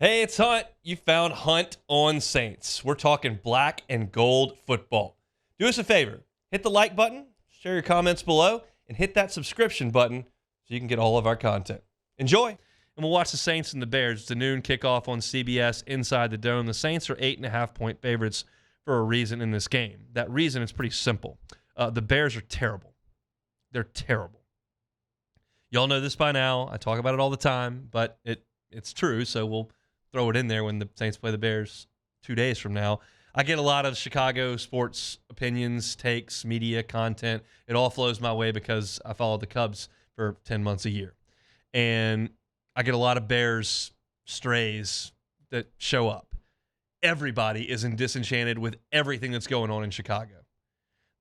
Hey, it's Hunt. You found Hunt on Saints. We're talking black and gold football. Do us a favor. Hit the like button, share your comments below, and hit that subscription button so you can get all of our content. Enjoy. And we'll watch the Saints and the Bears. It's a noon kickoff on CBS inside the Dome. The Saints are 8.5-point favorites for a reason in this game. That reason is pretty simple. The Bears are terrible. They're terrible. Y'all know this by now. I talk about it all the time, but it's true, so we'll throw it in there when the Saints play the Bears 2 days from now. I get a lot of Chicago sports opinions, takes, media, content. It all flows my way because I follow the Cubs for 10 months a year. And I get a lot of Bears strays that show up. Everybody is disenchanted with everything that's going on in Chicago.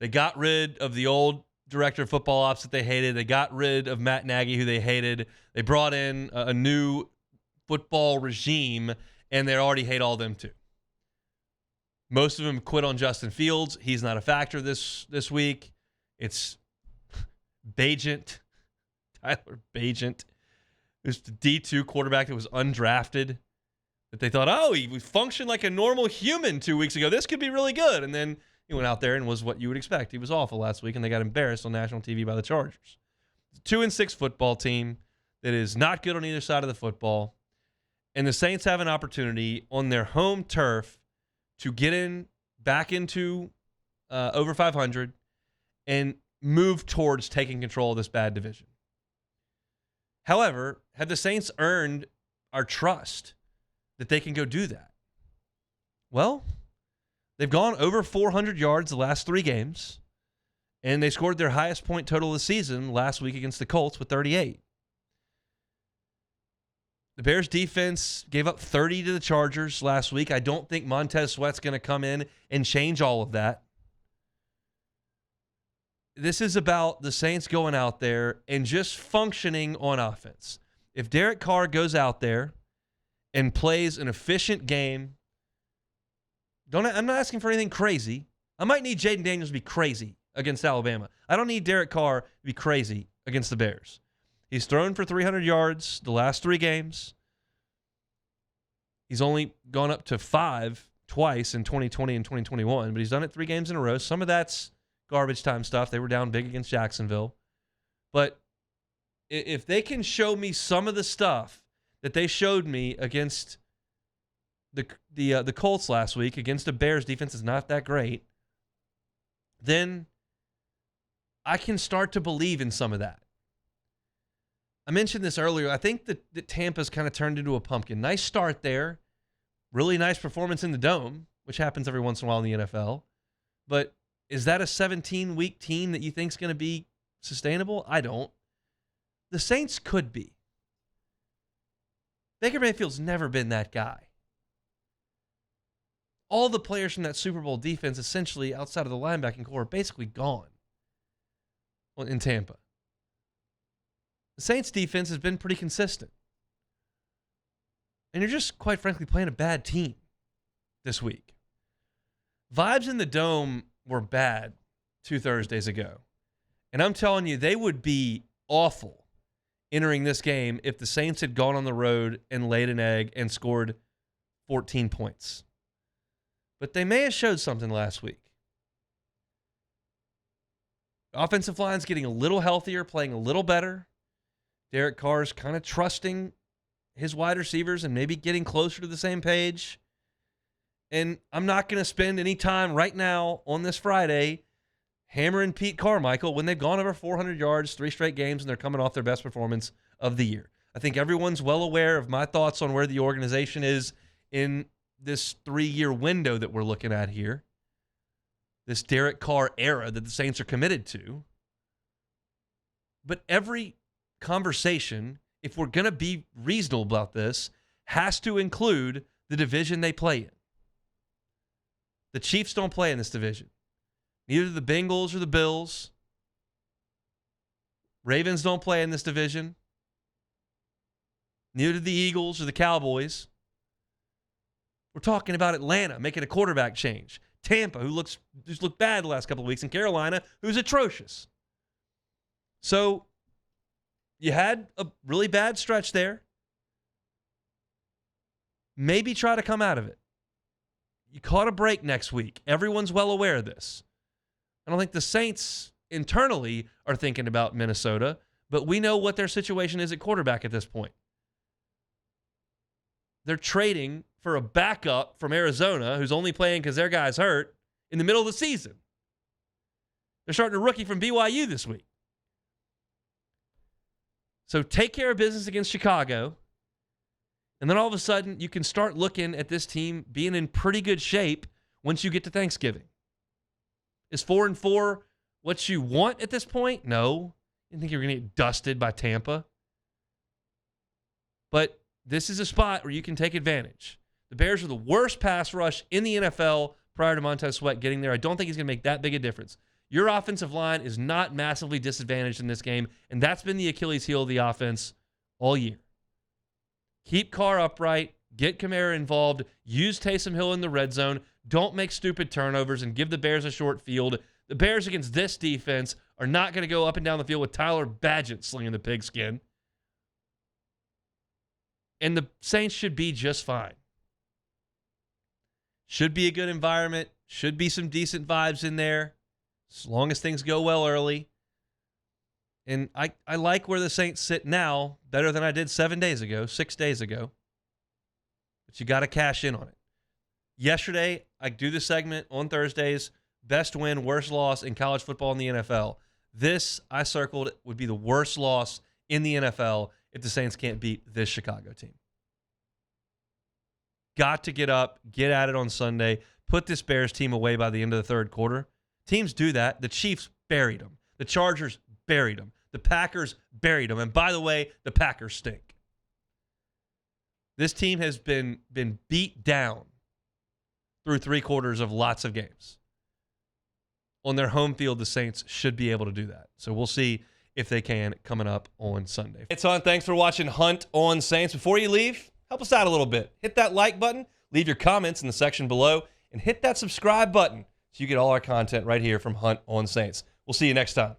They got rid of the old director of football ops that they hated. They got rid of Matt Nagy, who they hated. They brought in a new football regime, and they already hate all them too. Most of them quit on Justin Fields. He's not a factor this week. It's Bagent, Tyler Bagent, who's the D2 quarterback that was undrafted, that they thought, oh, he functioned like a normal human 2 weeks ago. This could be really good. And then he went out there and was what you would expect. He was awful last week, and they got embarrassed on national TV by the Chargers. It's a 2-6 football team that is not good on either side of the football. And the Saints have an opportunity on their home turf to get back into over 500 and move towards taking control of this bad division. However, have the Saints earned our trust that they can go do that? Well, they've gone over 400 yards the last 3 games, and they scored their highest point total of the season last week against the Colts with 38. The Bears defense gave up 30 to the Chargers last week. I don't think Montez Sweat's going to come in and change all of that. This is about the Saints going out there and just functioning on offense. If Derek Carr goes out there and plays an efficient game, I'm not asking for anything crazy. I might need Jaden Daniels to be crazy against Alabama. I don't need Derek Carr to be crazy against the Bears. He's thrown for 300 yards the last 3 games. He's only gone up to 5 twice in 2020 and 2021, but he's done it 3 games in a row. Some of that's garbage time stuff. They were down big against Jacksonville. But if they can show me some of the stuff that they showed me against the Colts last week, against the Bears defense is not that great, then I can start to believe in some of that. I mentioned this earlier. I think that Tampa's kind of turned into a pumpkin. Nice start there. Really nice performance in the Dome, which happens every once in a while in the NFL. But is that a 17-week team that you think is going to be sustainable? I don't. The Saints could be. Baker Mayfield's never been that guy. All the players from that Super Bowl defense, essentially outside of the linebacking core, are basically gone in Tampa. The Saints defense has been pretty consistent. And you're just, quite frankly, playing a bad team this week. Vibes in the Dome were bad 2 Thursdays ago. And I'm telling you, they would be awful entering this game if the Saints had gone on the road and laid an egg and scored 14 points. But they may have showed something last week. Offensive line's getting a little healthier, playing a little better. Derek Carr's kind of trusting his wide receivers and maybe getting closer to the same page. And I'm not going to spend any time right now on this Friday hammering Pete Carmichael when they've gone over 400 yards 3 straight games and they're coming off their best performance of the year. I think everyone's well aware of my thoughts on where the organization is in this 3-year window that we're looking at here. This Derek Carr era that the Saints are committed to. But every conversation, if we're going to be reasonable about this, has to include the division they play in. The Chiefs don't play in this division. Neither the Bengals or the Bills. Ravens don't play in this division. Neither do the Eagles or the Cowboys. We're talking about Atlanta making a quarterback change. Tampa, who's looked bad the last couple of weeks, and Carolina, who's atrocious. So you had a really bad stretch there. maybe try to come out of it. You caught a break next week. Everyone's well aware of this. I don't think the Saints internally are thinking about Minnesota, but we know what their situation is at quarterback at this point. They're trading for a backup from Arizona who's only playing because their guy's hurt in the middle of the season. They're starting a rookie from BYU this week. So take care of business against Chicago, and then all of a sudden you can start looking at this team being in pretty good shape once you get to Thanksgiving. Is 4-4 what you want at this point? No. You didn't think you were going to get dusted by Tampa. But this is a spot where you can take advantage. The Bears are the worst pass rush in the NFL prior to Montez Sweat getting there. I don't think he's going to make that big a difference. Your offensive line is not massively disadvantaged in this game, and that's been the Achilles heel of the offense all year. Keep Carr upright, get Kamara involved, use Taysom Hill in the red zone, don't make stupid turnovers, and give the Bears a short field. The Bears against this defense are not going to go up and down the field with Tyler Badgett slinging the pigskin. And the Saints should be just fine. Should be a good environment. Should be some decent vibes in there, as long as things go well early. And I like where the Saints sit now better than I did 6 days ago. But you got to cash in on it. Yesterday, I do the segment on Thursdays, best win, worst loss in college football in the NFL. This, I circled, would be the worst loss in the NFL if the Saints can't beat this Chicago team. Got to get up, get at it on Sunday, put this Bears team away by the end of the third quarter. Teams do that. The Chiefs buried them. The Chargers buried them. The Packers buried them. And by the way, the Packers stink. This team has been beat down through 3 quarters of lots of games. On their home field, the Saints should be able to do that. So we'll see if they can coming up on Sunday. It's on. Thanks for watching Hunt on Saints. Before you leave, help us out a little bit. Hit that like button, leave your comments in the section below, and hit that subscribe button so you get all our content right here from Hunt on Saints. We'll see you next time.